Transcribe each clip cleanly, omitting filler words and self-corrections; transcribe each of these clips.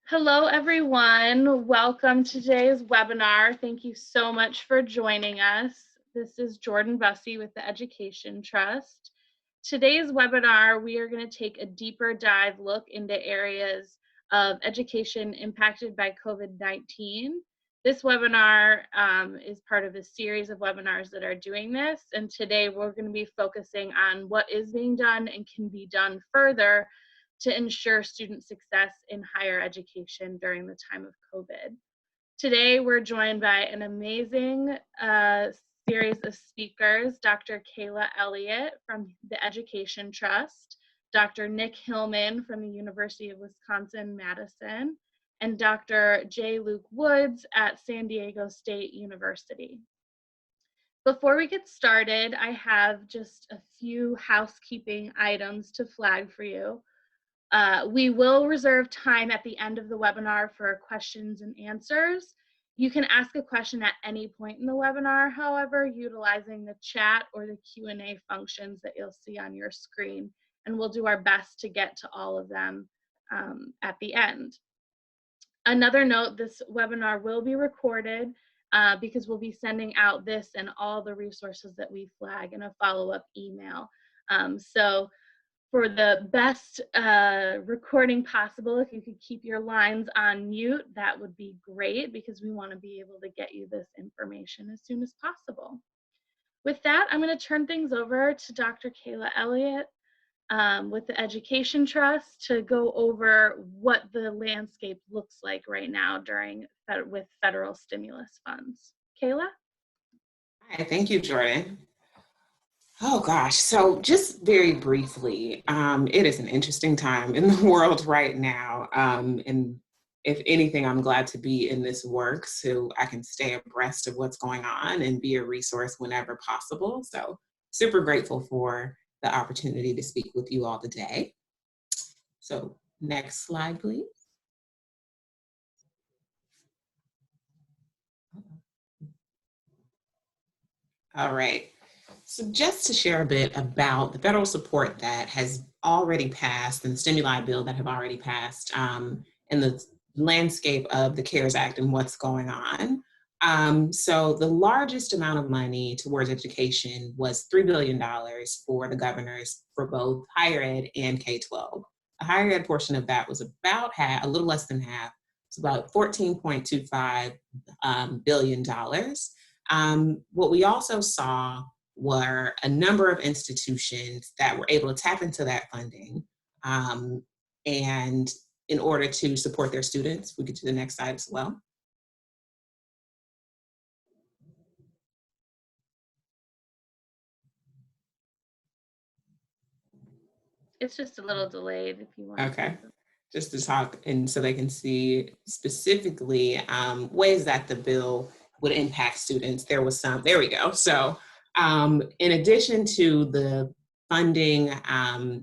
Hello, everyone. Welcome to today's webinar. Thank you so much for joining us. This is Jordan Bussey with the Education Trust. Today's webinar, we are going to take a deeper dive look into areas of education impacted by COVID-19. This webinar is part of a series of webinars that are doing this, and today we're going to be focusing on what is being done and can be done further to ensure student success in higher education during the time of COVID. Today, we're joined by an amazing series of speakers, Dr. Kayla Elliot from the Education Trust, Dr. Nick Hillman from the University of Wisconsin-Madison, and Dr. J. Luke Woods at San Diego State University. Before we get started, I have just a few housekeeping items to flag for you. We will reserve time at the end of the webinar for questions and answers. You can ask a question at any point in the webinar, however, utilizing the chat or the Q&A functions that you'll see on your screen, and we'll do our best to get to all of them at the end. Another note, this webinar will be recorded because we'll be sending out this and all the resources that we flag in a follow-up email. So for the best recording possible, if you could keep your lines on mute, that would be great because we want to be able to get you this information as soon as possible. With that, I'm going to turn things over to Dr. Kayla Elliot with the Education Trust to go over what the landscape looks like right now with federal stimulus funds. Kayla? Hi, thank you, Jordan. Oh gosh, so just very briefly, it is an interesting time in the world right now. And if anything, I'm glad to be in this work so I can stay abreast of what's going on and be a resource whenever possible. So super grateful for the opportunity to speak with you all today. So next slide, please. All right. So just to share a bit about the federal support that has already passed and the stimuli bill that have already passed and the landscape of the CARES Act and what's going on. So the largest amount of money towards education was $3 billion for the governors for both higher ed and K-12. The higher ed portion of that was about half, a little less than half. It's about $14.25 billion. What we also saw were a number of institutions that were able to tap into that funding. And in order to support their students, we get to the next slide as well. It's just a little delayed if you want. Okay, just to talk and so they can see specifically ways that the bill would impact students. There was some, there we go. So in addition to the funding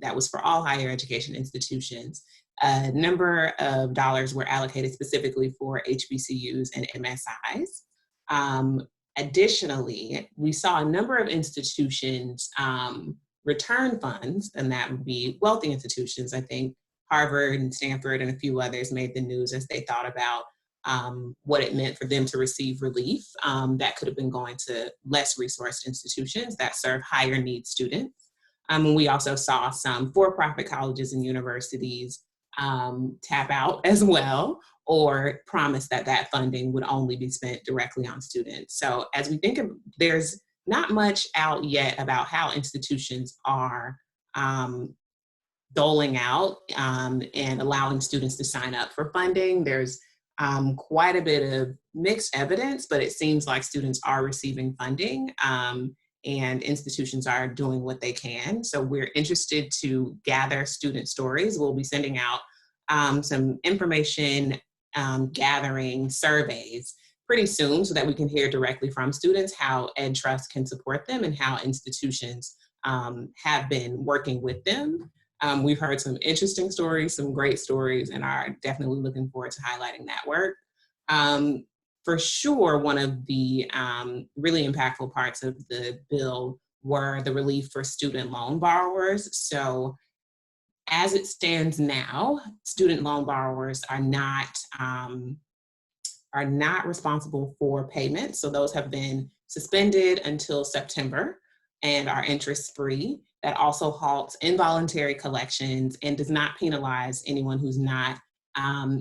that was for all higher education institutions, a number of dollars were allocated specifically for HBCUs and MSIs. Additionally, we saw a number of institutions return funds, and that would be wealthy institutions. I think Harvard and Stanford and a few others made the news as they thought about what it meant for them to receive relief that could have been going to less resourced institutions that serve higher need students. And we also saw some for-profit colleges and universities tap out as well, or promise that that funding would only be spent directly on students. So as we think of, there's not much out yet about how institutions are doling out and allowing students to sign up for funding. There's quite a bit of mixed evidence, but it seems like students are receiving funding and institutions are doing what they can. So we're interested to gather student stories. We'll be sending out some information gathering surveys pretty soon so that we can hear directly from students how Ed Trust can support them and how institutions have been working with them. We've heard some interesting stories, some great stories, and are definitely looking forward to highlighting that work. For sure, one of the really impactful parts of the bill were the relief for student loan borrowers. So As it stands now, student loan borrowers are not responsible for payments. So those have been suspended until September and are interest-free. That also halts involuntary collections and does not penalize anyone who's not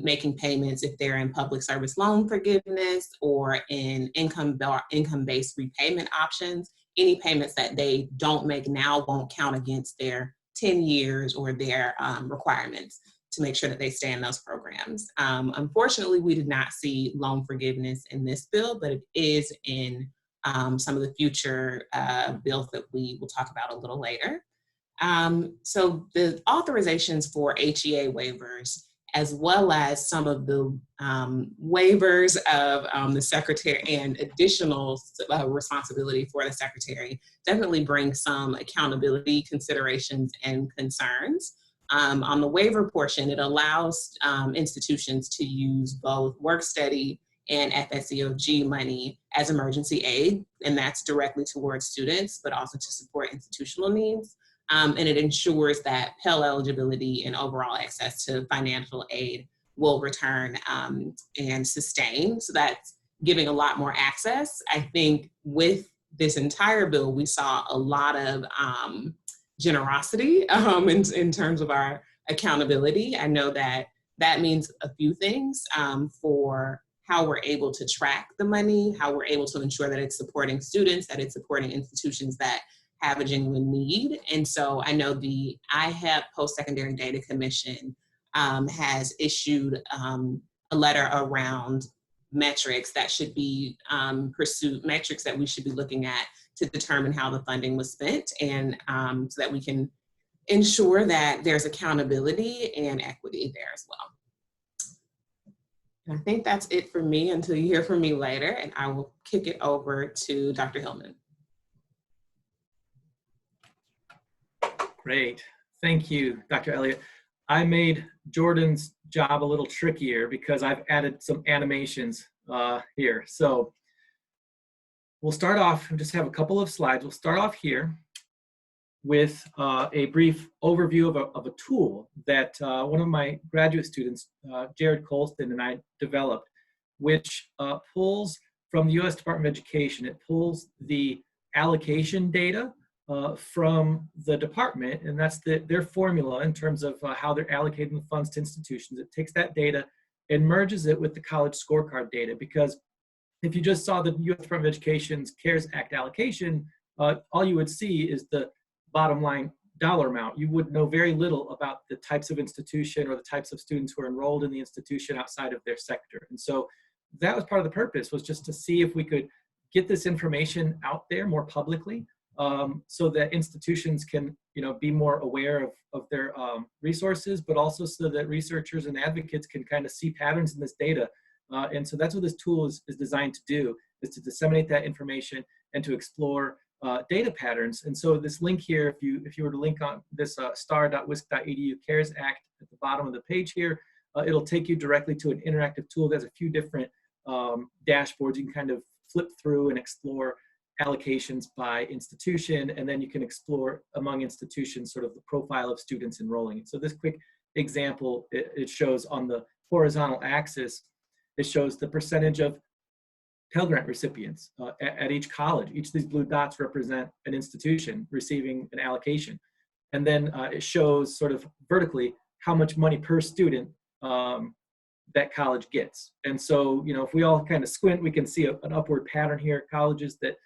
making payments if they're in public service loan forgiveness or in income-based repayment options. Any payments that they don't make now won't count against their 10 years or their requirements to make sure that they stay in those programs. Unfortunately, we did not see loan forgiveness in this bill, but it is in some of the future bills that we will talk about a little later. So the authorizations for HEA waivers, as well as some of the waivers of the secretary and additional responsibility for the secretary, definitely bring some accountability considerations and concerns. On the waiver portion, it allows institutions to use both work study and FSEOG money as emergency aid, and that's directly towards students, but also to support institutional needs. And it ensures that Pell eligibility and overall access to financial aid will return and sustain. So that's giving a lot more access. I think with this entire bill, we saw a lot of generosity in terms of our accountability. I know that that means a few things for how we're able to track the money, how we're able to ensure that it's supporting students, that it's supporting institutions that have a genuine need. And so I know the IHEP Post-Secondary Data Commission has issued a letter around metrics that should be pursued, metrics that we should be looking at to determine how the funding was spent, and so that we can ensure that there's accountability and equity there as well. And I think that's it for me until you hear from me later, and I will kick it over to Dr. Hillman. Great. Thank you, Dr. Elliot. I made Jordan's job a little trickier because I've added some animations here. So we'll start off, just have a couple of slides. We'll start off here with a brief overview of a tool that one of my graduate students, Jared Colston, and I developed, which pulls from the U.S. Department of Education. It pulls the allocation data from the department, and that's their formula in terms of how they're allocating the funds to institutions. It takes that data and merges it with the college scorecard data, because if you just saw the U.S. Department of Education's CARES Act allocation, all you would see is the bottom line dollar amount. You would know very little about the types of institution or the types of students who are enrolled in the institution outside of their sector. And so that was part of the purpose, was just to see if we could get this information out there more publicly, so that institutions can, be more aware of their resources, but also so that researchers and advocates can kind of see patterns in this data. And so that's what this tool is designed to do, is to disseminate that information and to explore data patterns. And so this link here, if you were to link on this star.wisc.edu CARES Act at the bottom of the page here, it'll take you directly to an interactive tool that has a few different dashboards. You can kind of flip through and explore allocations by institution, and then you can explore among institutions sort of the profile of students enrolling. So this quick example, it shows on the horizontal axis, it shows the percentage of Pell Grant recipients at each college. Each of these blue dots represent an institution receiving an allocation. And then it shows sort of vertically how much money per student that college gets. And so, if we all kind of squint, we can see an upward pattern here. Colleges that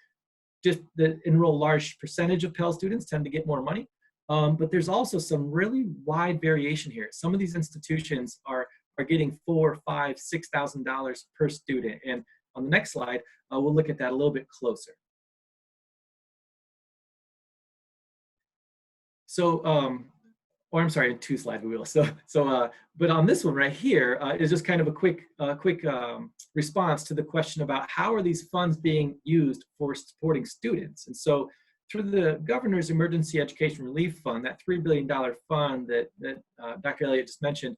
enroll large percentage of Pell students tend to get more money. But there's also some really wide variation here. Some of these institutions are getting $4,000, $5,000, $6,000 per student. And on the next slide, we'll look at that a little bit closer. So, or I'm sorry, 2 slides we will. But on this one right here is just kind of a quick response to the question about how are these funds being used for supporting students. And so through the Governor's Emergency Education Relief Fund, that $3 billion fund that Dr. Elliot just mentioned,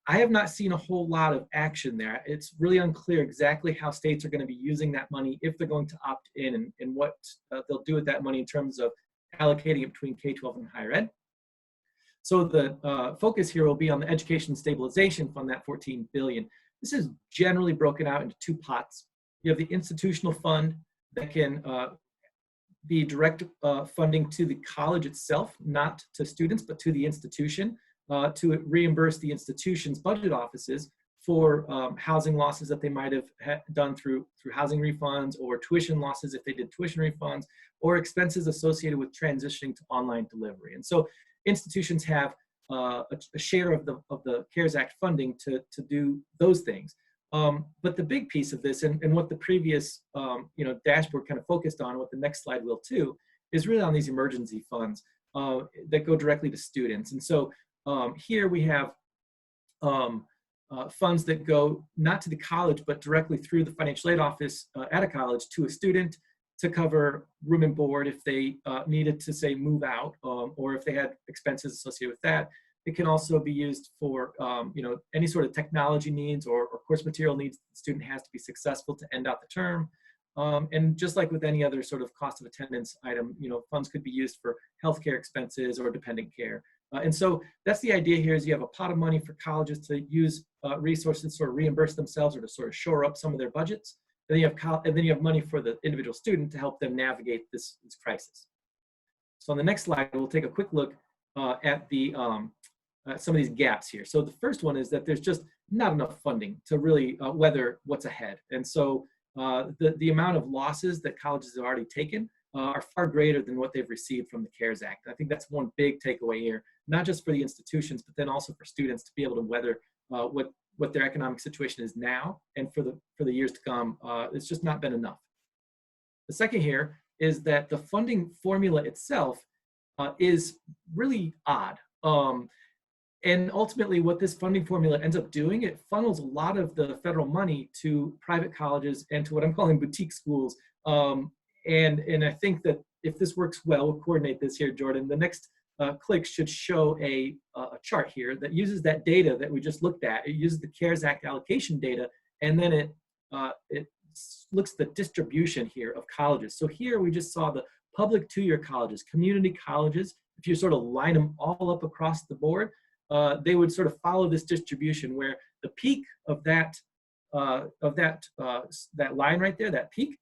I have not seen a whole lot of action there. It's really unclear exactly how states are going to be using that money, if they're going to opt in, and what they'll do with that money in terms of allocating it between K-12 and higher ed. So the focus here will be on the Education Stabilization Fund, that $14 billion. This is generally broken out into two pots. You have the institutional fund that can be direct funding to the college itself, not to students, but to the institution, to reimburse the institution's budget offices for housing losses that they might have done through housing refunds, or tuition losses if they did tuition refunds, or expenses associated with transitioning to online delivery. And so institutions have a share of the CARES Act funding to do those things. But the big piece of this, and what the previous dashboard kind of focused on, what the next slide will too, is really on these emergency funds that go directly to students. And so here we have funds that go not to the college, but directly through the financial aid office at a college to a student to cover room and board if they needed to, say, move out, or if they had expenses associated with that. It can also be used for any sort of technology needs or course material needs the student has to be successful to end out the term. And just like with any other sort of cost of attendance item, funds could be used for healthcare expenses or dependent care. And so that's the idea here, is you have a pot of money for colleges to use resources to sort of reimburse themselves or to sort of shore up some of their budgets. And then you have money for the individual student to help them navigate this crisis. So on the next slide, we'll take a quick look at the some of these gaps here. So the first one is that there's just not enough funding to really weather what's ahead. And so the amount of losses that colleges have already taken are far greater than what they've received from the CARES Act. I think that's one big takeaway here, not just for the institutions, but then also for students to be able to weather what their economic situation is now, and for the years to come. It's just not been enough. The second here is that the funding formula itself is really odd. And ultimately what this funding formula ends up doing, it funnels a lot of the federal money to private colleges and to what I'm calling boutique schools. And I think that if this works well, we'll coordinate this here, Jordan. The next click should show a chart here that uses that data that we just looked at. It uses the CARES Act allocation data, and then it looks at the distribution here of colleges. So here we just saw the public two-year colleges, community colleges. If you sort of line them all up across the board, they would sort of follow this distribution, where the peak of that line right there, that peak,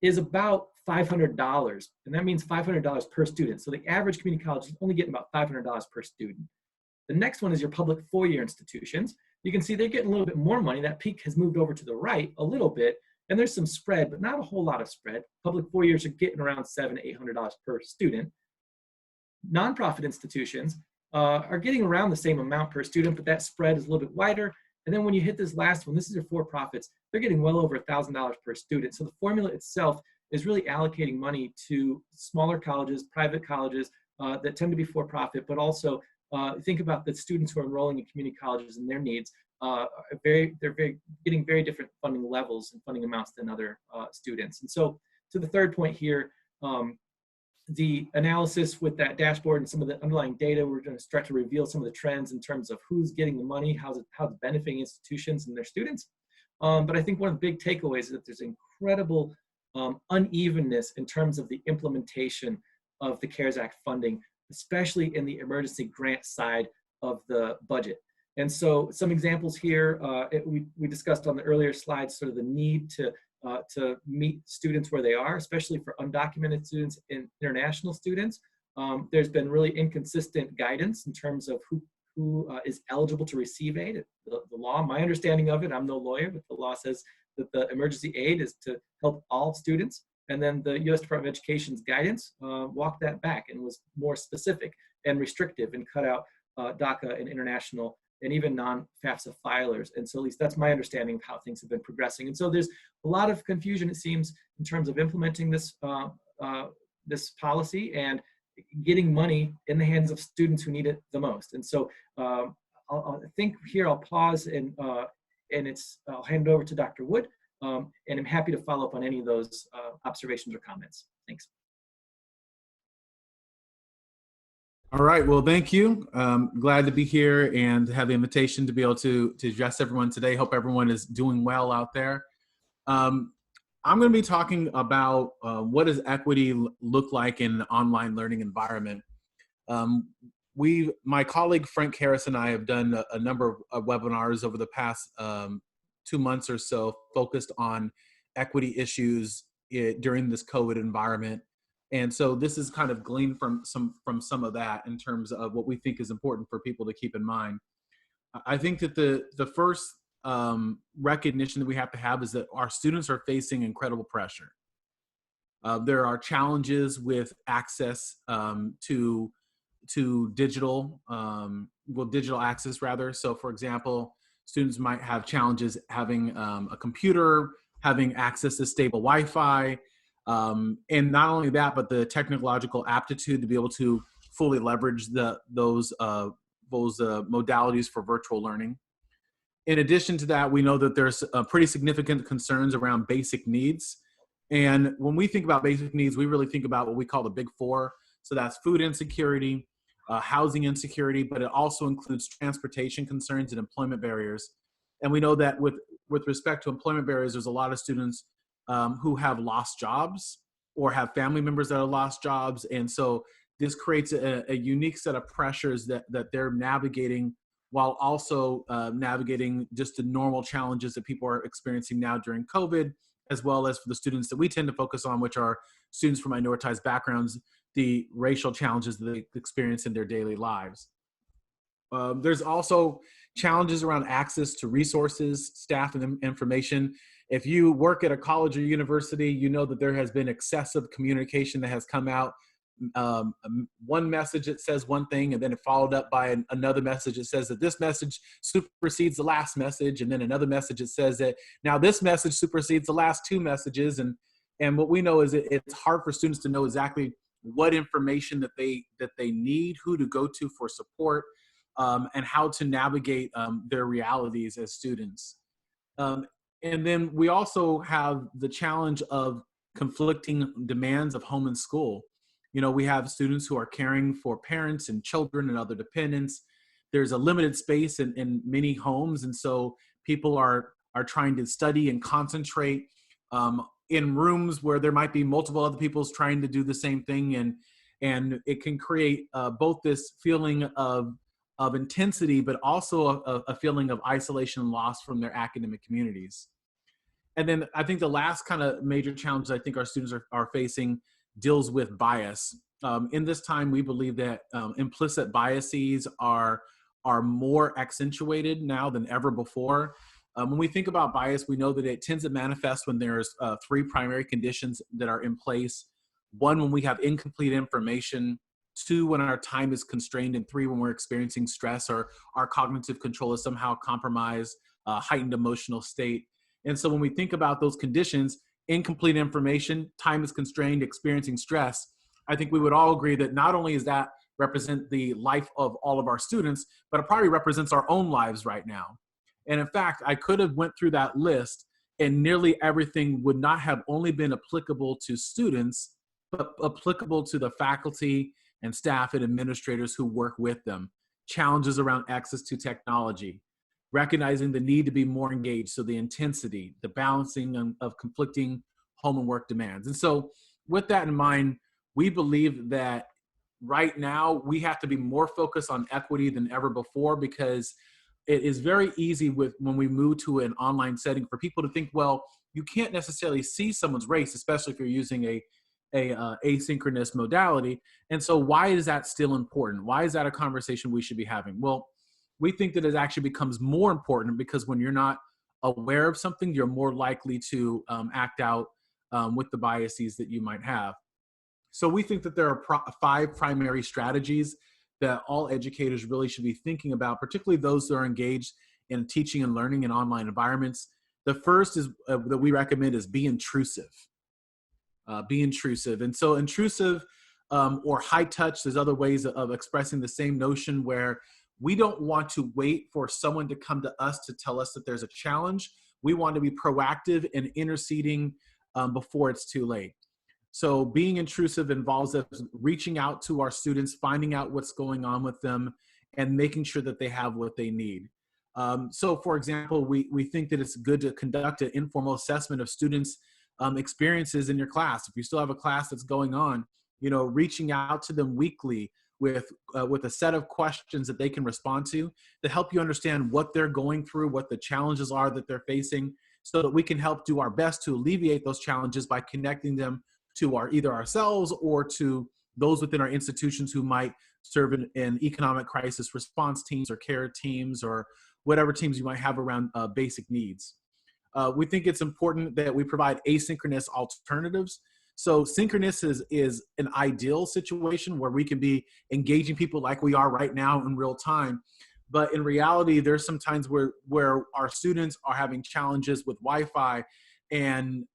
is about $500, and that means $500 per student. So the average community college is only getting about $500 per student. The next one is your public four-year institutions. You can see they're getting a little bit more money. That peak has moved over to the right a little bit, and there's some spread, but not a whole lot of spread. Public four years are getting around $700 to $800 per student. Nonprofit institutions are getting around the same amount per student, but that spread is a little bit wider. And then when you hit this last one, this is your for-profits, they're getting well over $1,000 per student. So the formula itself is really allocating money to smaller colleges, private colleges that tend to be for-profit, but also think about the students who are enrolling in community colleges and their needs. They're getting very different funding levels and funding amounts than other students. And so to the third point here, the analysis with that dashboard and some of the underlying data, we're going to start to reveal some of the trends in terms of who's getting the money, how it's benefiting institutions and their students. But I think one of the big takeaways is that there's incredible unevenness in terms of the implementation of the CARES Act funding, especially in the emergency grant side of the budget. And so some examples here, we discussed on the earlier slides, sort of the need to meet students where they are, especially for undocumented students and international students. There's been really inconsistent guidance in terms of who is eligible to receive aid. The law, my understanding of it, I'm no lawyer, but the law says that the emergency aid is to help all students. And then the U.S. Department of Education's guidance walked that back and was more specific and restrictive and cut out DACA and international and even non-FAFSA filers. And so at least that's my understanding of how things have been progressing. And so there's a lot of confusion, it seems, in terms of implementing this, this policy and getting money in the hands of students who need it the most. And so I think here I'll pause and I'll hand it over to Dr. Wood, and I'm happy to follow up on any of those observations or comments. Thanks. All right, well, thank you. Glad to be here and have the invitation to be able to address everyone today. Hope everyone is doing well out there. I'm going to be talking about what does equity look like in an online learning environment. my colleague Frank Harris and I have done a number of webinars over the past 2 months or so, focused on equity issues during this COVID environment. And so this is kind of gleaned from some of that in terms of what we think is important for people to keep in mind. I think that the first recognition that we have to have is that our students are facing incredible pressure. There are challenges with access to digital, digital access rather. So for example, students might have challenges having a computer, having access to stable Wi-Fi, and not only that, but the technological aptitude to be able to fully leverage those modalities for virtual learning. In addition to that, we know that there's pretty significant concerns around basic needs. And when we think about basic needs, we really think about what we call the big four. So that's food insecurity, housing insecurity, but it also includes transportation concerns and employment barriers. And we know that with respect to employment barriers, there's a lot of students who have lost jobs or have family members that have lost jobs. And so this creates a unique set of pressures that they're navigating, while also navigating just the normal challenges that people are experiencing now during COVID, as well as for the students that we tend to focus on, which are students from minoritized backgrounds, the racial challenges that they experience in their daily lives. There's also challenges around access to resources, staff, and information. If you work at a college or university, you know that there has been excessive communication that has come out. One message that says one thing, and then it followed up by another message that says that this message supersedes the last message, and then another message that says that now this message supersedes the last two messages. And what we know is it's hard for students to know exactly what information that they need, who to go to for support, and how to navigate their realities as students. And then we also have the challenge of conflicting demands of home and school. You know, we have students who are caring for parents and children and other dependents. There's a limited space in many homes, and so people are trying to study and concentrate in rooms where there might be multiple other people trying to do the same thing, and it can create both this feeling of intensity, but also a feeling of isolation and loss from their academic communities. And then I think the last kind of major challenge I think our students are facing deals with bias. In this time, we believe that implicit biases are more accentuated now than ever before. When we think about bias, we know that it tends to manifest when there's three primary conditions that are in place. One, when we have incomplete information. Two, when our time is constrained. And three, when we're experiencing stress or our cognitive control is somehow compromised, heightened emotional state. And so when we think about those conditions, incomplete information, time is constrained, experiencing stress, I think we would all agree that not only does that represent the life of all of our students, but it probably represents our own lives right now. And in fact, I could have went through that list and nearly everything would not have only been applicable to students, but applicable to the faculty and staff and administrators who work with them. Challenges around access to technology, recognizing the need to be more engaged, so the intensity, the balancing of conflicting home and work demands. And so with that in mind, we believe that right now we have to be more focused on equity than ever before, because it is very easy when we move to an online setting for people to think, well, you can't necessarily see someone's race, especially if you're using a asynchronous modality. And so why is that still important? Why is that a conversation we should be having? Well, we think that it actually becomes more important because when you're not aware of something, you're more likely to act out with the biases that you might have. So we think that there are 5 primary strategies that all educators really should be thinking about, particularly those that are engaged in teaching and learning in online environments. The first is that we recommend is be intrusive. Be intrusive. And so intrusive or high touch, there's other ways of expressing the same notion where we don't want to wait for someone to come to us to tell us that there's a challenge. We want to be proactive in interceding before it's too late. So being intrusive involves us reaching out to our students, finding out what's going on with them, and making sure that they have what they need. So for example, we think that it's good to conduct an informal assessment of students' experiences in your class. If you still have a class that's going on, you know, reaching out to them weekly with a set of questions that they can respond to help you understand what they're going through, what the challenges are that they're facing, so that we can help do our best to alleviate those challenges by connecting them to either ourselves or to those within our institutions who might serve in economic crisis response teams or care teams or whatever teams you might have around basic needs. We think it's important that we provide asynchronous alternatives. So synchronous is an ideal situation where we can be engaging people like we are right now in real time. But in reality, there's some times where our students are having challenges with Wi-Fi, and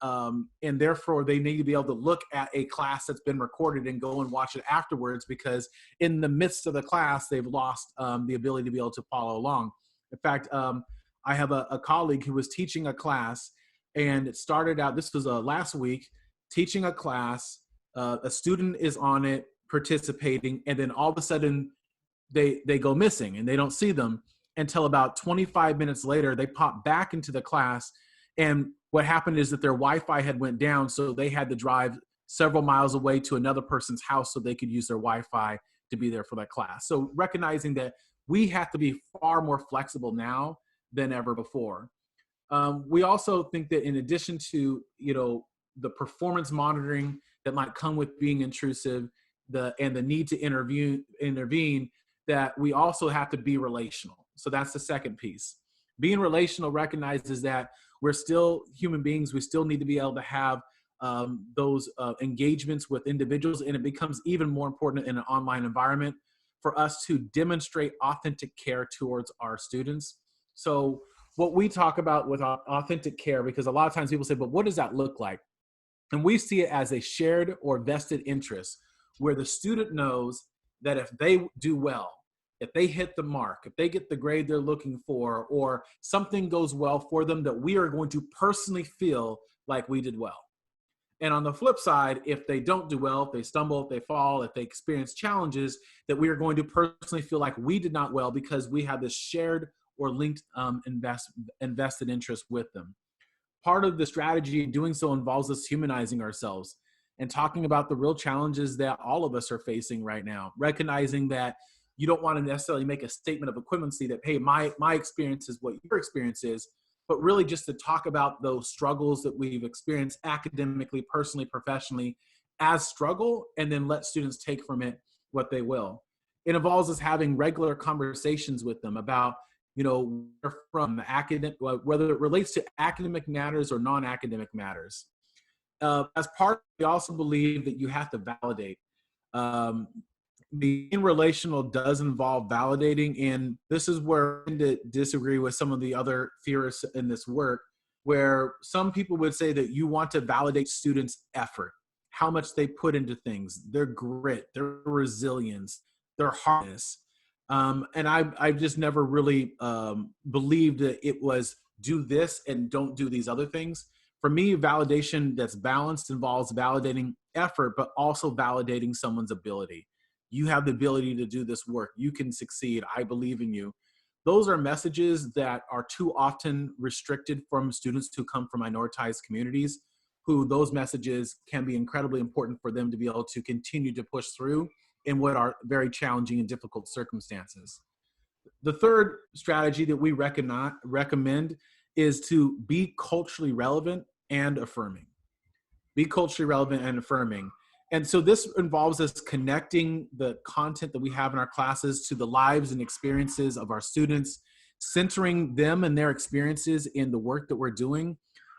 therefore they need to be able to look at a class that's been recorded and go and watch it afterwards, because in the midst of the class, they've lost the ability to be able to follow along. In fact, I have a colleague who was teaching a class, and it started out, this was last week, teaching a class, a student is on it participating, and then all of a sudden they go missing and they don't see them until about 25 minutes later. They pop back into the class, and what happened is that their Wi-Fi had went down, so they had to drive several miles away to another person's house so they could use their Wi-Fi to be there for that class. So recognizing that we have to be far more flexible now than ever before. We also think that in addition to, the performance monitoring that might come with being intrusive, and the need to intervene, that we also have to be relational. So that's the second piece. Being relational recognizes that we're still human beings. We still need to be able to have those engagements with individuals, and it becomes even more important in an online environment for us to demonstrate authentic care towards our students. So what we talk about with authentic care, because a lot of times people say, but what does that look like? And we see it as a shared or vested interest, where the student knows that if they do well, if they hit the mark, if they get the grade they're looking for, or something goes well for them, that we are going to personally feel like we did well. And on the flip side, if they don't do well, if they stumble, if they fall, if they experience challenges, that we are going to personally feel like we did not well, because we have this shared or linked invested interest with them. Part of the strategy in doing so involves us humanizing ourselves and talking about the real challenges that all of us are facing right now, recognizing that you don't want to necessarily make a statement of equivalency that, hey, my experience is what your experience is, but really just to talk about those struggles that we've experienced academically, personally, professionally as struggle, and then let students take from it what they will. It involves us having regular conversations with them about, from academic, whether it relates to academic matters or non-academic matters. As part, we also believe that you have to validate. Being relational does involve validating, and this is where I tend to disagree with some of the other theorists in this work, where some people would say that you want to validate students' effort, how much they put into things, their grit, their resilience, their hardness. And I've just never really believed that it was do this and don't do these other things. For me, validation that's balanced involves validating effort, but also validating someone's ability. You have the ability to do this work. You can succeed. I believe in you. Those are messages that are too often restricted from students who come from minoritized communities, who those messages can be incredibly important for them to be able to continue to push through in what are very challenging and difficult circumstances. The third strategy that we recommend is to be culturally relevant and affirming. Be culturally relevant and affirming. And so this involves us connecting the content that we have in our classes to the lives and experiences of our students, centering them and their experiences in the work that we're doing,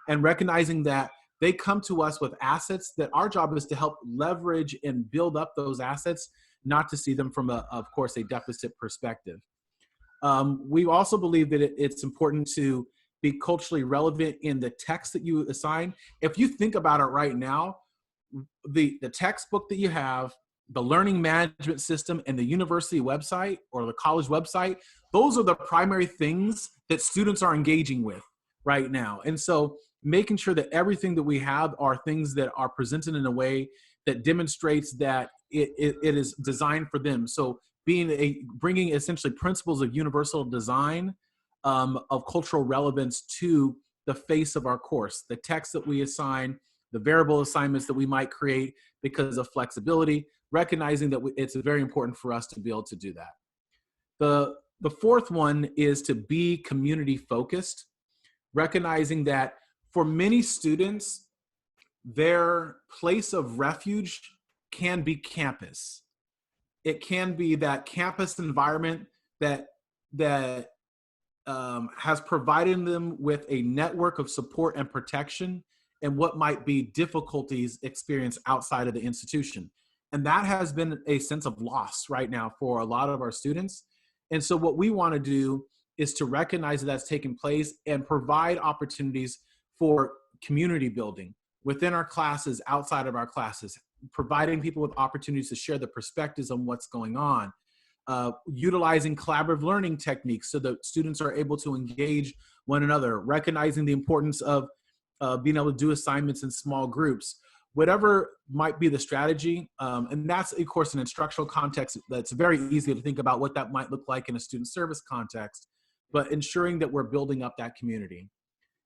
and recognizing that they come to us with assets that our job is to help leverage and build up those assets, not to see them from, of course, a deficit perspective. We also believe that it's important to be culturally relevant in the text that you assign. If you think about it right now, the textbook that you have, the learning management system, and the university website or the college website, those are the primary things that students are engaging with right now. And so making sure that everything that we have are things that are presented in a way that demonstrates that it is designed for them. So bringing essentially principles of universal design, of cultural relevance to the face of our course, the text that we assign, the variable assignments that we might create because of flexibility, recognizing that it's very important for us to be able to do that. The fourth one is to be community focused, recognizing that for many students, their place of refuge can be campus. It can be that campus environment that has provided them with a network of support and protection and what might be difficulties experienced outside of the institution. And that has been a sense of loss right now for a lot of our students. And so what we want to do is to recognize that that's taking place and provide opportunities for community building within our classes, outside of our classes, providing people with opportunities to share the perspectives on what's going on, utilizing collaborative learning techniques so that students are able to engage one another, recognizing the importance of being able to do assignments in small groups, whatever might be the strategy. And that's, of course, an instructional context that's very easy to think about what that might look like in a student service context, but ensuring that we're building up that community.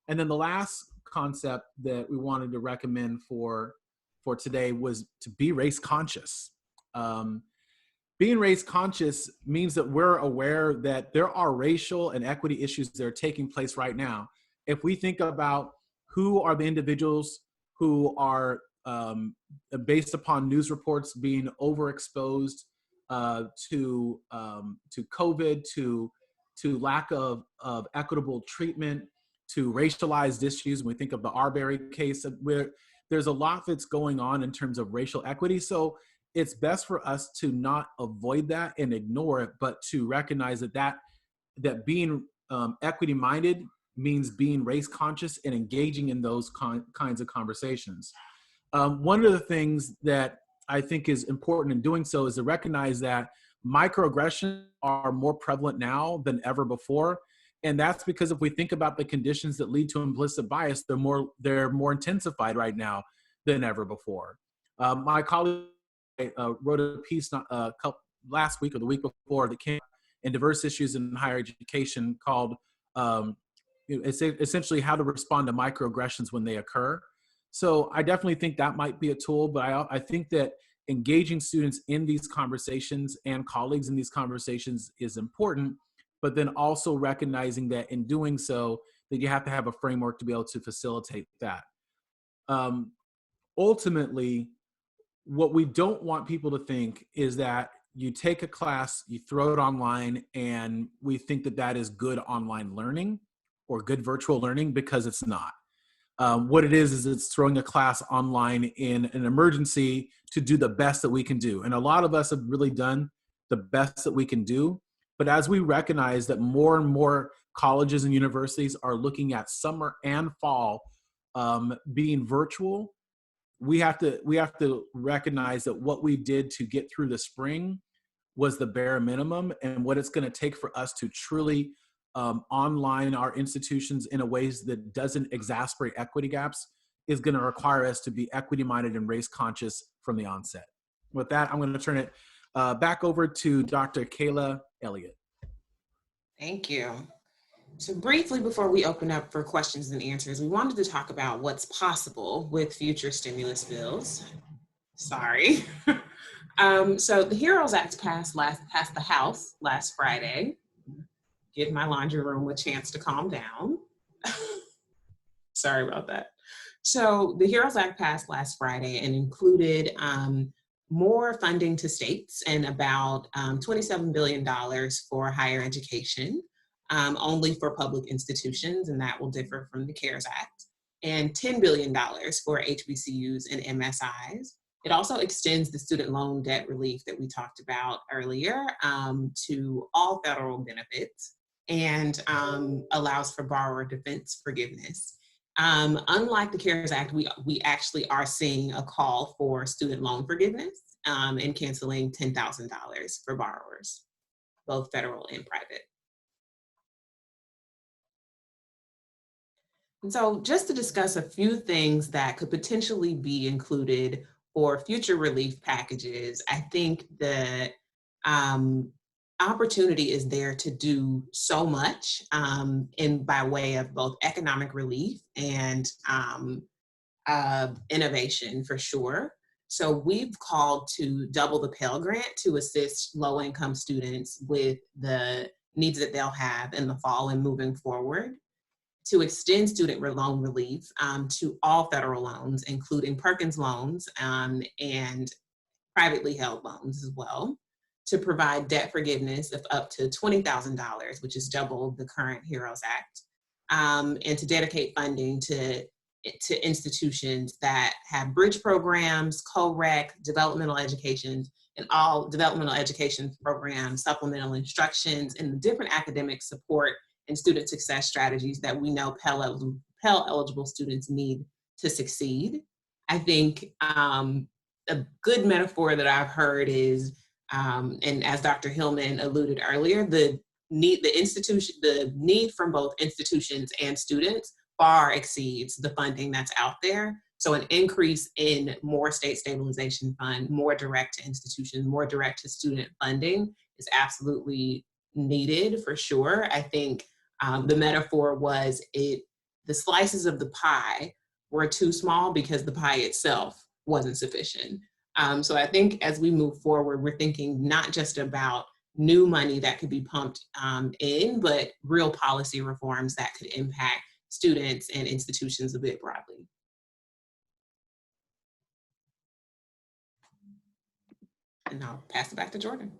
And then the last concept that we wanted to recommend for today was to be race conscious. Being race conscious means that we're aware that there are racial and equity issues that are taking place right now. If we think about who are the individuals who are, based upon news reports, being overexposed to COVID, to lack of equitable treatment, to racialized issues. When we think of the Arbery case, where there's a lot that's going on in terms of racial equity. So it's best for us to not avoid that and ignore it, but to recognize that being equity-minded means being race conscious and engaging in those kinds of conversations. One of the things that I think is important in doing so is to recognize that microaggressions are more prevalent now than ever before. And that's because if we think about the conditions that lead to implicit bias, they're more intensified right now than ever before. My colleague wrote a piece last week or the week before that came in diverse issues in higher education called essentially how to respond to microaggressions when they occur. So I definitely think that might be a tool, but I think that engaging students in these conversations and colleagues in these conversations is important, but then also recognizing that in doing so, that you have to have a framework to be able to facilitate that. Ultimately, what we don't want people to think is that you take a class, you throw it online, and we think that that is good online learning or good virtual learning, because it's not. What it is it's throwing a class online in an emergency to do the best that we can do. And a lot of us have really done the best that we can do. But as we recognize that more and more colleges and universities are looking at summer and fall being virtual, we have to recognize that what we did to get through the spring was the bare minimum, and what it's going to take for us to truly online our institutions in a ways that doesn't exacerbate equity gaps is going to require us to be equity-minded and race conscious from the onset. With that, I'm going to turn it back over to Dr. Kayla Elliot. Thank you. So briefly, before we open up for questions and answers, we wanted to talk about what's possible with future stimulus bills. Sorry. So the HEROES Act passed the House last Friday. Give my laundry room a chance to calm down. Sorry about that. So the HEROES Act passed last Friday and included more funding to states and about $27 billion for higher education, only for public institutions, and that will differ from the CARES Act, and $10 billion for HBCUs and MSIs. It also extends the student loan debt relief that we talked about earlier to all federal benefits, and allows for borrower defense forgiveness. Unlike the CARES Act, we actually are seeing a call for student loan forgiveness and canceling $10,000 for borrowers, both federal and private. And so just to discuss a few things that could potentially be included for future relief packages, I think the opportunity is there to do so much by way of both economic relief and innovation, for sure. So we've called to double the Pell Grant to assist low-income students with the needs that they'll have in the fall and moving forward, to extend student loan relief to all federal loans, including Perkins loans and privately held loans as well, to provide debt forgiveness of up to $20,000, which is double the current HEROES Act, and to dedicate funding to institutions that have bridge programs, co-rec, developmental education, and all developmental education programs, supplemental instructions, and the different academic support and student success strategies that we know Pell eligible students need to succeed. I think a good metaphor that I've heard is, and as Dr. Hillman alluded earlier, the need from both institutions and students far exceeds the funding that's out there. So an increase in more state stabilization fund, more direct to institutions, more direct to student funding is absolutely needed for sure. I think the metaphor was the slices of the pie were too small because the pie itself wasn't sufficient. So I think as we move forward, we're thinking not just about new money that could be pumped in, but real policy reforms that could impact students and institutions a bit broadly. And I'll pass it back to Jordan.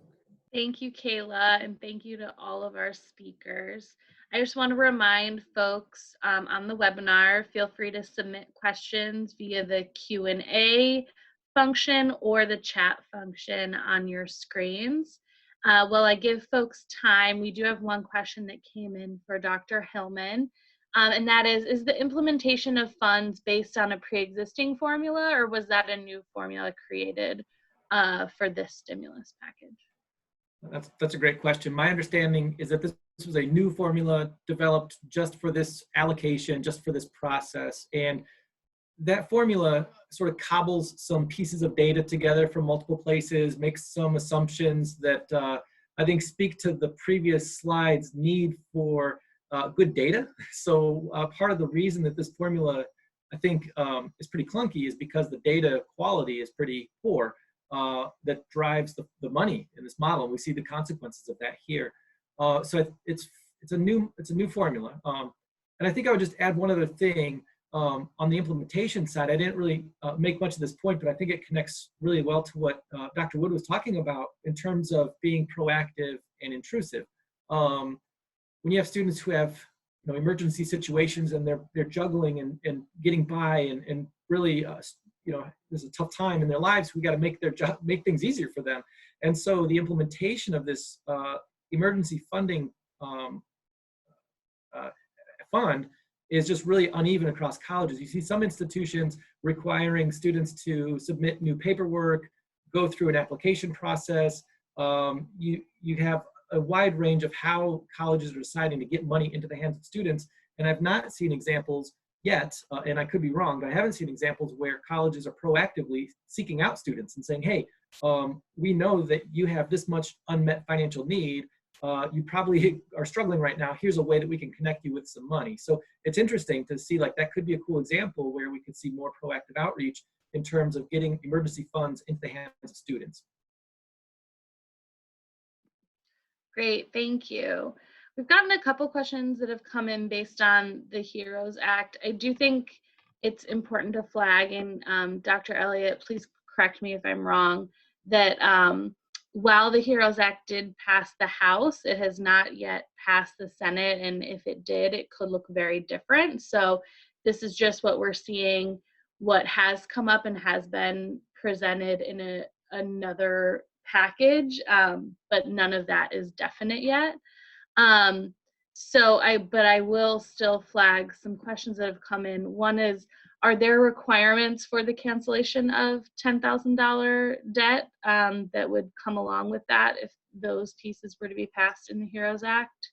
Thank you, Kayla, and thank you to all of our speakers. I just want to remind folks on the webinar, feel free to submit questions via the Q&A function or the chat function on your screens. While I give folks time, we do have one question that came in for Dr. Hillman, and that is the implementation of funds based on a pre-existing formula, or was that a new formula created for this stimulus package? That's a great question. My understanding is that this was a new formula developed just for this allocation, just for this process. And that formula sort of cobbles some pieces of data together from multiple places, makes some assumptions that I think speak to the previous slide's need for good data. So part of the reason that this formula, I think, is pretty clunky is because the data quality is pretty poor. That drives the money in this model, and we see the consequences of that here. So it's a new formula, and I think I would just add one other thing on the implementation side. I didn't really make much of this point, but I think it connects really well to what Dr. Wood was talking about in terms of being proactive and intrusive. When you have students who have emergency situations and they're juggling and getting by and really there's a tough time in their lives, we got to make things easier for them. And so the implementation of this emergency funding fund is just really uneven across colleges. You see some institutions requiring students to submit new paperwork, go through an application process. You have a wide range of how colleges are deciding to get money into the hands of students. And I've not seen examples yet, and I could be wrong, but I haven't seen examples where colleges are proactively seeking out students and saying, hey, we know that you have this much unmet financial need. You probably are struggling right now. Here's a way that we can connect you with some money. So it's interesting to see, like, that could be a cool example where we could see more proactive outreach in terms of getting emergency funds into the hands of students. Great, thank you. We've gotten a couple questions that have come in based on the HEROES Act. I do think it's important to flag, and Dr. Elliot, please correct me if I'm wrong, that while the HEROES Act did pass the House, it has not yet passed the Senate, and if it did, it could look very different. So this is just what we're seeing, what has come up and has been presented in another package, but none of that is definite yet. But I will still flag some questions that have come in. One is, are there requirements for the cancellation of $10,000 debt that would come along with that if those pieces were to be passed in the HEROES Act?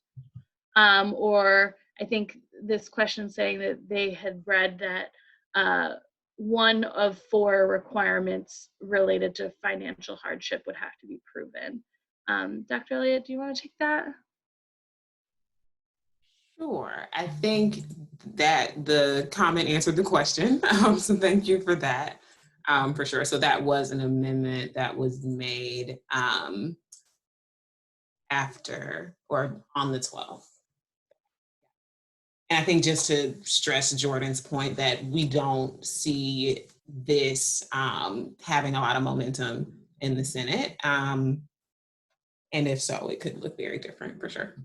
Or I think this question saying that they had read that one of 4 requirements related to financial hardship would have to be proven. Dr. Elliot, do you want to take that? Sure. I think that the comment answered the question, so thank you for that. for sure. So that was an amendment that was made after or on the 12th. And I think just to stress Jordan's point that we don't see this having a lot of momentum in the Senate. And if so, it could look very different for sure.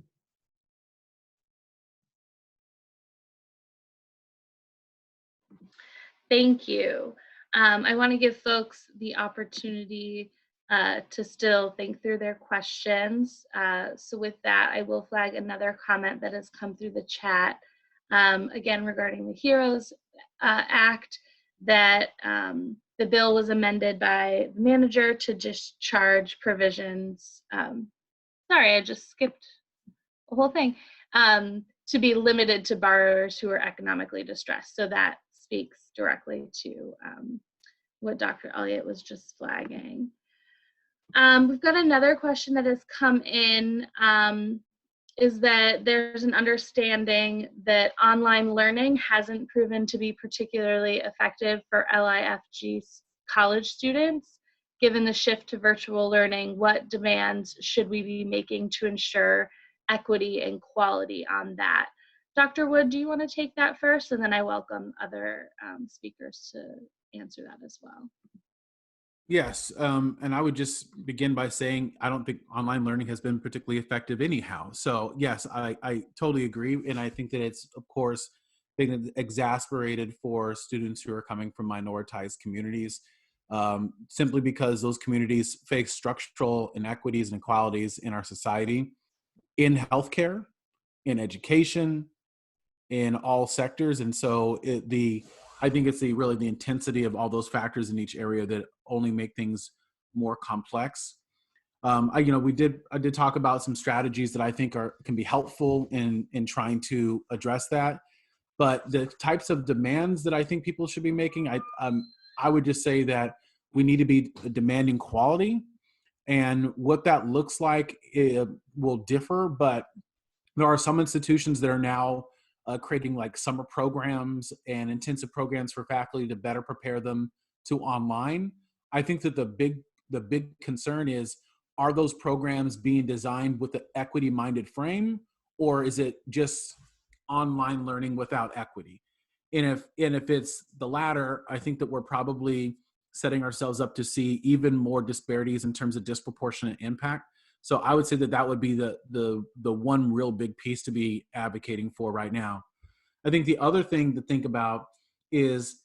Thank you. I want to give folks the opportunity to still think through their questions. So with that, I will flag another comment that has come through the chat, again, regarding the HEROES Act, that the bill was amended by the manager to discharge provisions. Sorry, I just skipped the whole thing. To be limited to borrowers who are economically distressed. So that speaks directly to what Dr. Elliot was just flagging. We've got another question that has come in, is that there's an understanding that online learning hasn't proven to be particularly effective for LIFG college students. Given the shift to virtual learning, what demands should we be making to ensure equity and quality on that? Dr. Wood, do you want to take that first? And then I welcome other speakers to answer that as well. Yes, and I would just begin by saying I don't think online learning has been particularly effective anyhow. So yes, I totally agree. And I think that it's, of course, been exasperated for students who are coming from minoritized communities, simply because those communities face structural inequities and inequalities in our society, in healthcare, in education, in all sectors. And so I think it's really the intensity of all those factors in each area that only make things more complex. I did talk about some strategies that I think can be helpful in trying to address that. But the types of demands that I think people should be making, I would just say that we need to be demanding quality, and what that looks like will differ. But there are some institutions that are now creating like summer programs and intensive programs for faculty to better prepare them to online. I think that the big concern is, are those programs being designed with the equity-minded frame, or is it just online learning without equity? And if it's the latter, I think that we're probably setting ourselves up to see even more disparities in terms of disproportionate impact. So I would say that would be the one real big piece to be advocating for right now. I think the other thing to think about is,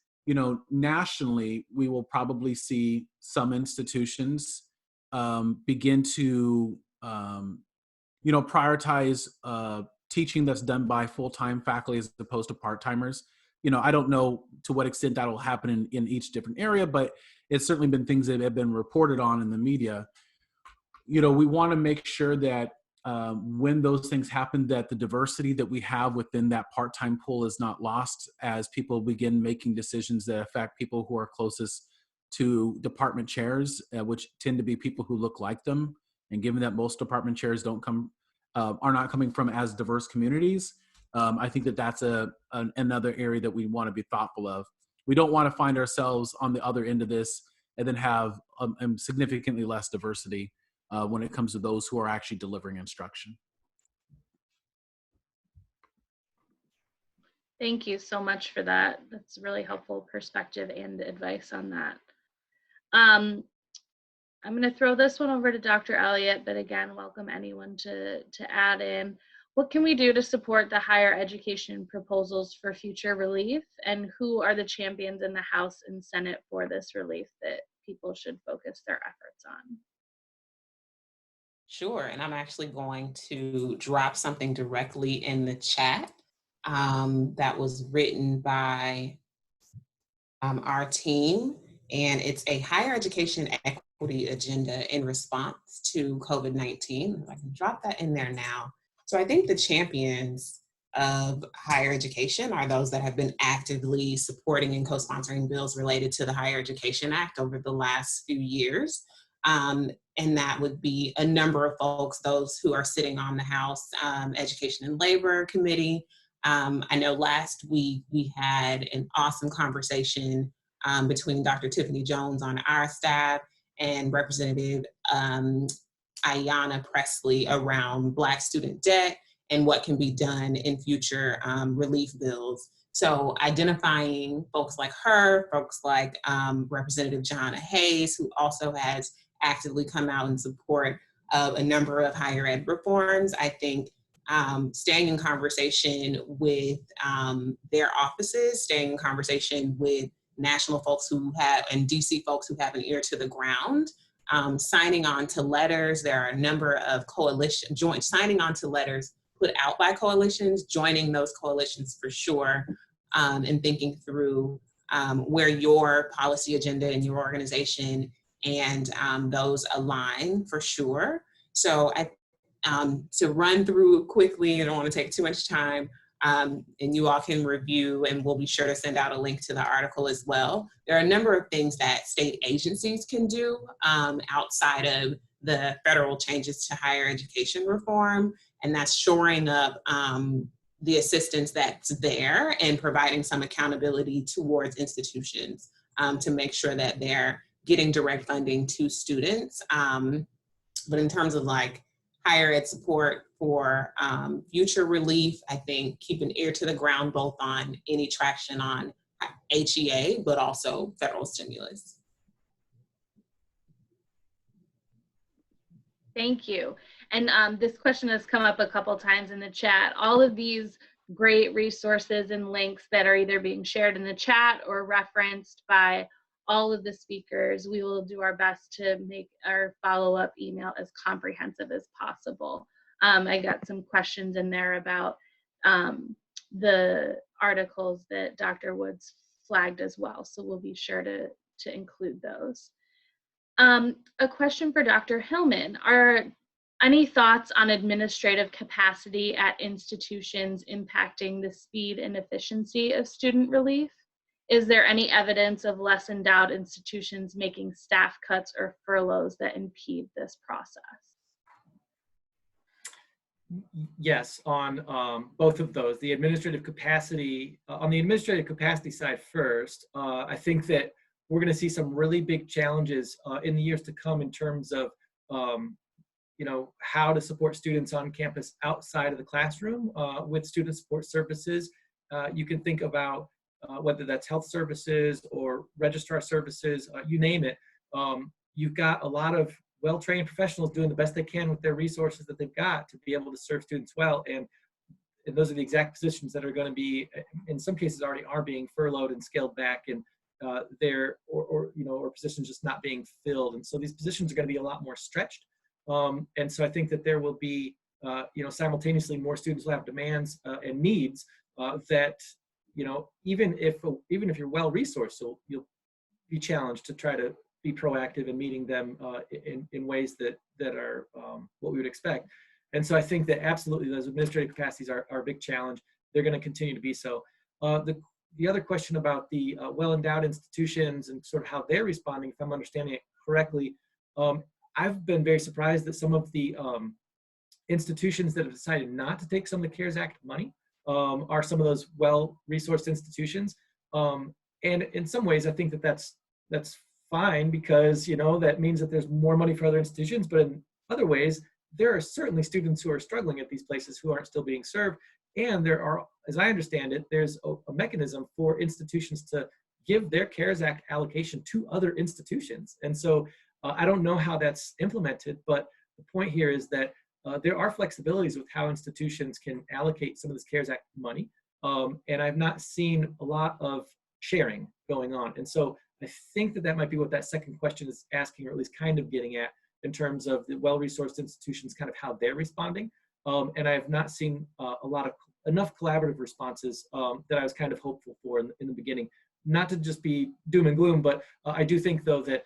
nationally, we will probably see some institutions begin to, prioritize teaching that's done by full-time faculty as opposed to part-timers. I don't know to what extent that will happen in each different area, but it's certainly been things that have been reported on in the media. We want to make sure that when those things happen, that the diversity that we have within that part-time pool is not lost as people begin making decisions that affect people who are closest to department chairs, which tend to be people who look like them. And given that most department chairs are not coming from as diverse communities, I think that that's another area that we want to be thoughtful of. We don't want to find ourselves on the other end of this and then have significantly less diversity when it comes to those who are actually delivering instruction. Thank you so much for that. That's a really helpful perspective and advice on that. I'm going to throw this one over to Dr. Elliot, but again, welcome anyone to add in. What can we do to support the higher education proposals for future relief, and who are the champions in the House and Senate for this relief that people should focus their efforts on? Sure, and I'm actually going to drop something directly in the chat that was written by our team, and it's a higher education equity agenda in response to COVID-19. I can drop that in there now. So I think the champions of higher education are those that have been actively supporting and co-sponsoring bills related to the Higher Education Act over the last few years. And that would be a number of folks, those who are sitting on the House Education and Labor Committee. I know last week we had an awesome conversation between Dr. Tiffany Jones on our staff and Representative Ayanna Presley around Black student debt and what can be done in future relief bills. So identifying folks like her, folks like Representative Jonna Hayes, who also has actively come out in support of a number of higher ed reforms. I think staying in conversation with their offices, staying in conversation with national folks who have, and DC folks who have an ear to the ground, signing on to letters. There are a number of signing on to letters put out by coalitions, joining those coalitions for sure, and thinking through where your policy agenda and your organization and those align for sure. So to run through quickly, I don't want to take too much time, and you all can review, and we'll be sure to send out a link to the article as well. There are a number of things that state agencies can do outside of the federal changes to higher education reform, and that's shoring up the assistance that's there and providing some accountability towards institutions to make sure that they're getting direct funding to students. But in terms of like higher ed support for future relief, I think keep an ear to the ground both on any traction on HEA, but also federal stimulus. Thank you. And this question has come up a couple times in the chat. All of these great resources and links that are either being shared in the chat or referenced by all of the speakers, we will do our best to make our follow-up email as comprehensive as possible. I got some questions in there about the articles that Dr. Woods flagged as well, so we'll be sure to include those. A question for Dr. Hillman. Are any thoughts on administrative capacity at institutions impacting the speed and efficiency of student relief? Is there any evidence of less endowed institutions making staff cuts or furloughs that impede this process? Yes, on both of those. The administrative capacity, on the administrative capacity side first, I think that we're going to see some really big challenges in the years to come in terms of how to support students on campus outside of the classroom with student support services. You can think about whether that's health services or registrar services, you name it. You've got a lot of well-trained professionals doing the best they can with their resources that they've got to be able to serve students well. And those are the exact positions that are going to be, in some cases already are being furloughed and scaled back, and or positions just not being filled. And so these positions are going to be a lot more stretched. And so I think that there will be, simultaneously more students will have demands and needs that, even if you're well-resourced, you'll be challenged to try to be proactive in meeting them in ways that are what we would expect. And so I think that absolutely those administrative capacities are a big challenge. They're going to continue to be so. The other question about the well-endowed institutions and sort of how they're responding, if I'm understanding it correctly, I've been very surprised that some of the institutions that have decided not to take some of the CARES Act money are some of those well-resourced institutions. And in some ways, I think that that's fine, because that means that there's more money for other institutions. But in other ways, there are certainly students who are struggling at these places who aren't still being served. And there are, as I understand it, there's a mechanism for institutions to give their CARES Act allocation to other institutions. And so I don't know how that's implemented, but the point here is that there are flexibilities with how institutions can allocate some of this CARES Act money. And I've not seen a lot of sharing going on. And so I think that might be what that second question is asking, or at least kind of getting at, in terms of the well-resourced institutions, kind of how they're responding. And I have not seen enough collaborative responses that I was kind of hopeful for in the beginning. Not to just be doom and gloom, but I do think, though, that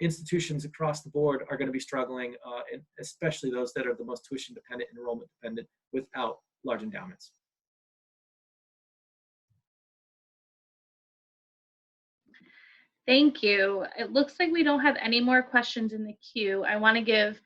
institutions across the board are going to be struggling, and especially those that are the most tuition dependent, enrollment dependent, without large endowments. Thank you. It looks like we don't have any more questions in the queue. I want to give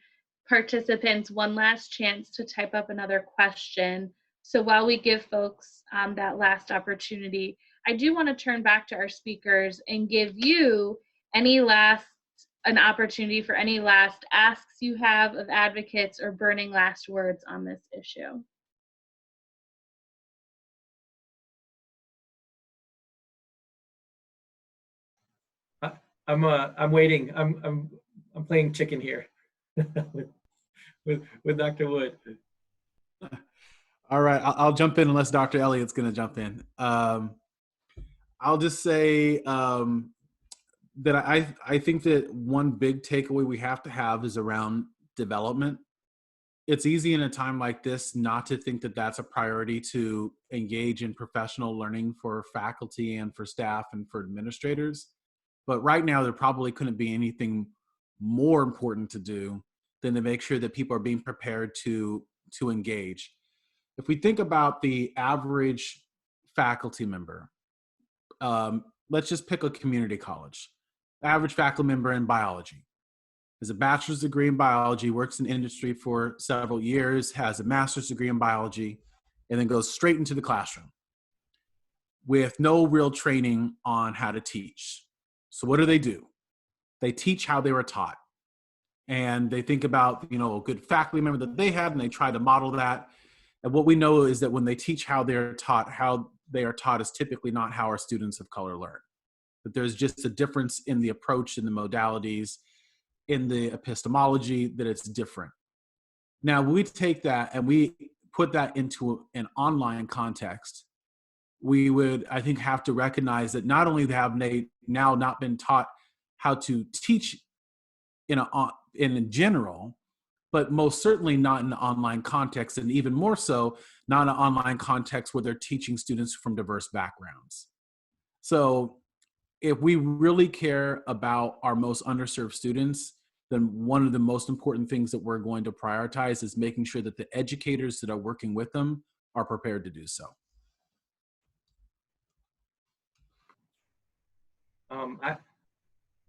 participants one last chance to type up another question. So while we give folks that last opportunity, I do want to turn back to our speakers and give you an opportunity for any last asks you have of advocates or burning last words on this issue. I'm waiting. I'm playing chicken here with Dr. Wood. All right, I'll jump in unless Dr. Elliott's going to jump in. I'll just say that I think that one big takeaway we have to have is around development. It's easy in a time like this not to think that that's a priority to engage in professional learning for faculty and for staff and for administrators. But right now, there probably couldn't be anything more important to do than to make sure that people are being prepared to engage. If we think about the average faculty member, let's just pick a community college. Average faculty member in biology has a bachelor's degree in biology, works in industry for several years, has a master's degree in biology, and then goes straight into the classroom with no real training on how to teach. So what do? They teach how they were taught. And they think about, a good faculty member that they had, and they try to model that. And what we know is that when they teach how they are taught is typically not how our students of color learn. That there's just a difference in the approach, in the modalities, in the epistemology, that it's different. Now, when we take that and we put that into an online context, we would, I think, have to recognize that not only have they now not been taught how to teach in general, but most certainly not in an online context, and even more so, not in an online context where they're teaching students from diverse backgrounds. So if we really care about our most underserved students, then one of the most important things that we're going to prioritize is making sure that the educators that are working with them are prepared to do so.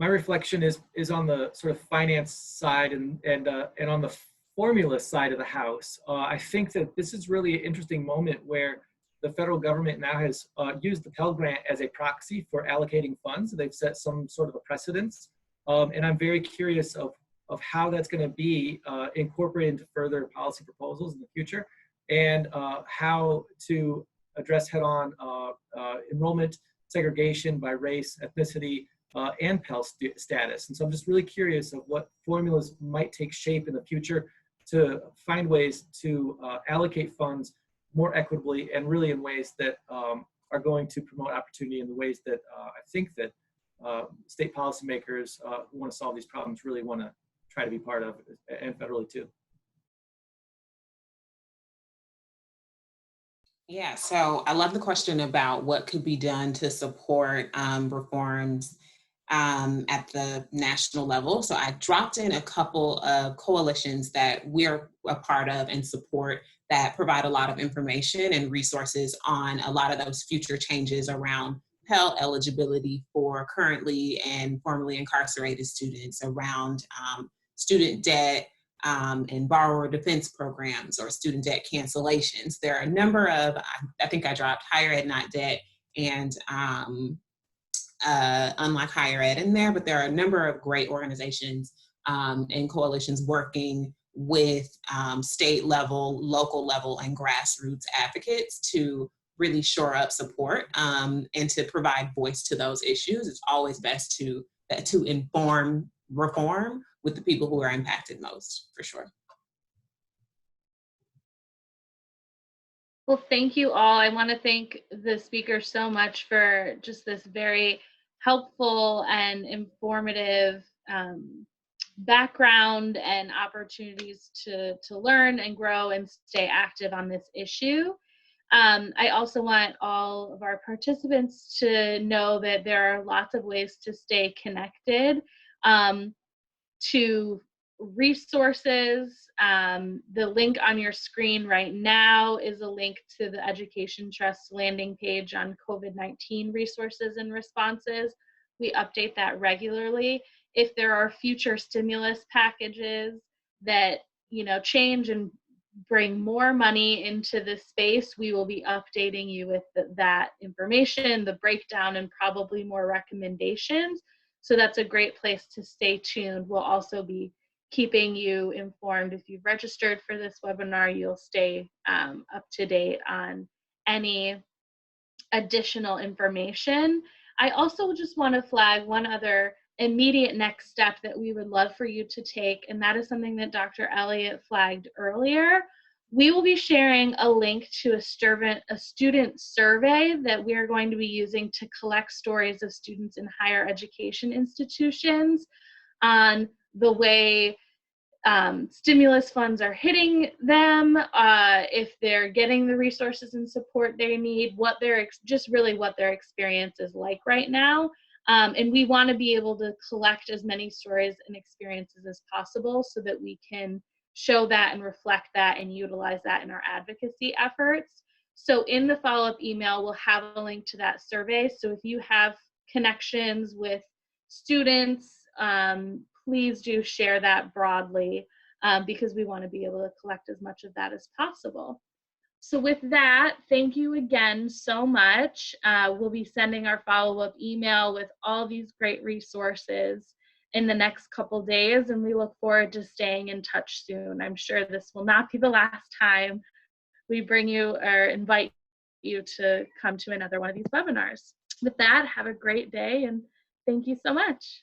My reflection is on the sort of finance side and on the formula side of the house. I think that this is really an interesting moment where the federal government now has used the Pell Grant as a proxy for allocating funds. They've set some sort of a precedence, and I'm very curious of how that's going to be incorporated into further policy proposals in the future, and how to address head-on enrollment segregation by race, ethnicity, and Pell status. And so I'm just really curious of what formulas might take shape in the future to find ways to allocate funds more equitably and really in ways that are going to promote opportunity in the ways that I think that state policymakers who want to solve these problems really want to try to be part of, and federally too. Yeah, so I love the question about what could be done to support reforms at the national level. So I dropped in a couple of coalitions that we're a part of and support that provide a lot of information and resources on a lot of those future changes around Pell eligibility for currently and formerly incarcerated students, around student debt and borrower defense programs or student debt cancellations. There are a number of, I think I dropped higher ed, not debt, and unlike higher ed in there, but there are a number of great organizations and coalitions working with state level, local level, and grassroots advocates to really shore up support and to provide voice to those issues. It's always best to inform reform with the people who are impacted most, for sure. Well, thank you all. I want to thank the speakers so much for just this very helpful and informative background and opportunities to learn and grow and stay active on this issue. I also want all of our participants to know that there are lots of ways to stay connected to resources. The link on your screen right now is a link to the Education Trust landing page on COVID-19 resources and responses. We update that regularly. If there are future stimulus packages that change and bring more money into this space, we will be updating you with that information, the breakdown, and probably more recommendations. So that's a great place to stay tuned. We'll also be keeping you informed. If you've registered for this webinar, you'll stay up to date on any additional information. I also just want to flag one other immediate next step that we would love for you to take, and that is something that Dr. Elliot flagged earlier. We will be sharing a link to a student survey that we are going to be using to collect stories of students in higher education institutions on the way stimulus funds are hitting them, if they're getting the resources and support they need, just really what their experience is like right now. And we want to be able to collect as many stories and experiences as possible so that we can show that and reflect that and utilize that in our advocacy efforts. So in the follow-up email, we'll have a link to that survey. So if you have connections with students, please do share that broadly, because we want to be able to collect as much of that as possible. So with that, thank you again so much. We'll be sending our follow-up email with all these great resources in the next couple days, and we look forward to staying in touch soon. I'm sure this will not be the last time we bring you or invite you to come to another one of these webinars. With that, have a great day, and thank you so much.